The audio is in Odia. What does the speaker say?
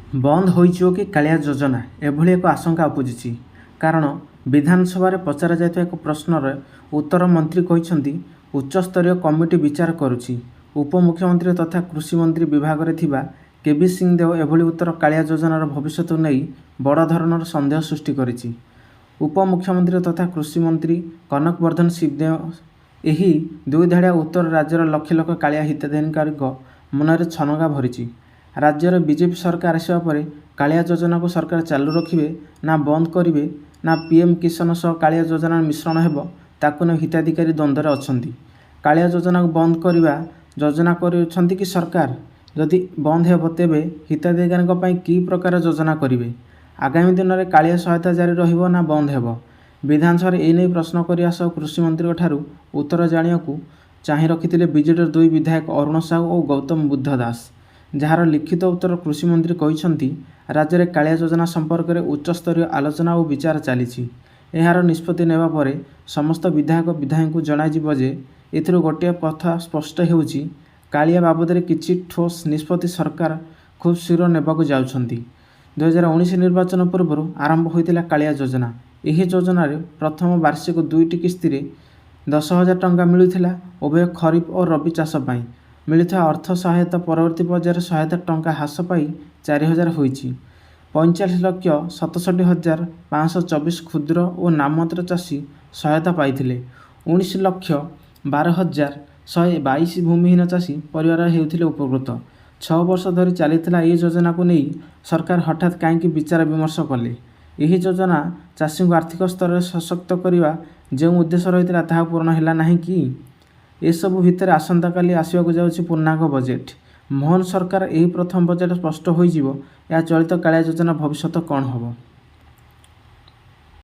ବନ୍ଦ ହୋଇଯିବ କି କାଳିଆ ଯୋଜନା ଏଭଳି ଏକ ଆଶଙ୍କା ଉପୁଜିଛି। କାରଣ ବିଧାନସଭାରେ ପଚରାଯାଇଥିବା ଏକ ପ୍ରଶ୍ନର ଉତ୍ତର ମନ୍ତ୍ରୀ କହିଛନ୍ତି ଉଚ୍ଚସ୍ତରୀୟ କମିଟି ବିଚାର କରୁଛି। ଉପମୁଖ୍ୟମନ୍ତ୍ରୀ ତଥା କୃଷିମନ୍ତ୍ରୀ ବିଭାଗରେ ଥିବା କେବି ସିଂହଦେଓ ଏଭଳି ଉତ୍ତର କାଳିଆ ଯୋଜନାର ଭବିଷ୍ୟତକୁ ନେଇ ବଡ଼ ଧରଣର ସନ୍ଦେହ ସୃଷ୍ଟି କରିଛି। ଉପମୁଖ୍ୟମନ୍ତ୍ରୀ ତଥା କୃଷିମନ୍ତ୍ରୀ କନକ ବର୍ଦ୍ଧନ ସିଂହଦେଓ ଏହି ଦୁଇଧାଡ଼ିଆ ଉତ୍ତର ରାଜ୍ୟର ଲକ୍ଷ ଲକ୍ଷ କାଳିଆ ହିତାଧିକାରୀଙ୍କ ମନରେ ଛନକା ଭରିଛି। ରାଜ୍ୟରେ ବିଜେପି ସରକାର ଆସିବା ପରେ କାଳିଆ ଯୋଜନାକୁ ସରକାର ଚାଲୁ ରଖିବେ ନା ବନ୍ଦ କରିବେ ନା ପିଏମ୍ କିଷାନ ସହ କାଳିଆ ଯୋଜନାର ମିଶ୍ରଣ ହେବ, ତାକୁ ନେଇ ହିତାଧିକାରୀ ଦ୍ୱନ୍ଦ୍ୱରେ ଅଛନ୍ତି। କାଳିଆ ଯୋଜନାକୁ ବନ୍ଦ କରିବା ଯୋଜନା କରୁଛନ୍ତି କି ସରକାର? ଯଦି ବନ୍ଦ ହେବ ତେବେ ହିତାଧିକାରୀଙ୍କ ପାଇଁ କି ପ୍ରକାର ଯୋଜନା କରିବେ? ଆଗାମୀ ଦିନରେ କାଳିଆ ସହାୟତା ଜାରି ରହିବ ନା ବନ୍ଦ ହେବ? ବିଧାନସଭାରେ ଏନେଇ ପ୍ରଶ୍ନ କରିବା ସହ କୃଷିମନ୍ତ୍ରୀଙ୍କ ଠାରୁ ଉତ୍ତର ଜାଣିବାକୁ ଚାହିଁ ରଖିଥିଲେ ବିଜେଡ଼ିର ଦୁଇ ବିଧାୟକ ଅରୁଣ ସାହୁ ଓ ଗୌତମ ବୁଦ୍ଧ ଦାସ। ଯାହାର ଲିଖିତ ଉତ୍ତର କୃଷିମନ୍ତ୍ରୀ କହିଛନ୍ତି ରାଜ୍ୟରେ କାଳିଆ ଯୋଜନା ସମ୍ପର୍କରେ ଉଚ୍ଚସ୍ତରୀୟ ଆଲୋଚନା ଓ ବିଚାର ଚାଲିଛି। ଏହାର ନିଷ୍ପତ୍ତି ନେବା ପରେ ସମସ୍ତ ବିଧାୟକ ବିଧାୟକଙ୍କୁ ଜଣାଯିବ ଯେ ଏଥିରୁ ଗୋଟିଏ କଥା ସ୍ପଷ୍ଟ ହେଉଛି କାଳିଆ ବାବଦରେ କିଛି ଠୋସ୍ ନିଷ୍ପତ୍ତି ସରକାର ଖୁବ୍ ଶୀଘ୍ର ନେବାକୁ ଯାଉଛନ୍ତି। 2019 ନିର୍ବାଚନ ପୂର୍ବରୁ ଆରମ୍ଭ ହୋଇଥିଲା କାଳିଆ ଯୋଜନା। ଏହି ଯୋଜନାରେ ପ୍ରଥମ ବାର୍ଷିକ 2ଟି କିସ୍ତିରେ 10,000 ଟଙ୍କା ମିଳୁଥିଲା। ଉଭୟ ଖରିଫ ଓ ରବି ଚାଷ ପାଇଁ ମିଳୁଥିବା ଅର୍ଥ ସହାୟତା ପରବର୍ତ୍ତୀ ପର୍ଯ୍ୟାୟରେ ସହାୟତା ଟଙ୍କା ହ୍ରାସ ପାଇ 4,000 ହୋଇଛି। 45,67,524 କ୍ଷୁଦ୍ର ଓ ନାମମାତ୍ର ଚାଷୀ ସହାୟତା ପାଇଥିଲେ। 19,12,122 ଭୂମିହୀନ ଚାଷୀ ପରିବାର ହେଉଥିଲେ ଉପକୃତ। 6 ବର୍ଷ ଧରି ଚାଲିଥିଲା ଏହି ଯୋଜନାକୁ ନେଇ ସରକାର ହଠାତ୍ କାହିଁକି ବିଚାର ବିମର୍ଶ କଲେ? ଏହି ଯୋଜନା ଚାଷୀଙ୍କୁ ଆର୍ଥିକ ସ୍ତରରେ ସଶକ୍ତ କରିବା ଯେଉଁ ଉଦ୍ଦେଶ୍ୟ ରହିଥିଲା ତାହା ପୂରଣ ହେଲା ନାହିଁ କି? ଏସବୁ ଭିତରେ ଆସନ୍ତାକାଲି ଆସିବାକୁ ଯାଉଛି ପୂର୍ଣ୍ଣାଙ୍ଗ ବଜେଟ୍। ମୋହନ ସରକାର ଏହି ପ୍ରଥମ ବଜେଟ୍ ସ୍ପଷ୍ଟ ହୋଇଯିବ ଏହା ଚଳିତ କାଳିଆ ଯୋଜନା ଭବିଷ୍ୟତ କ'ଣ ହେବ।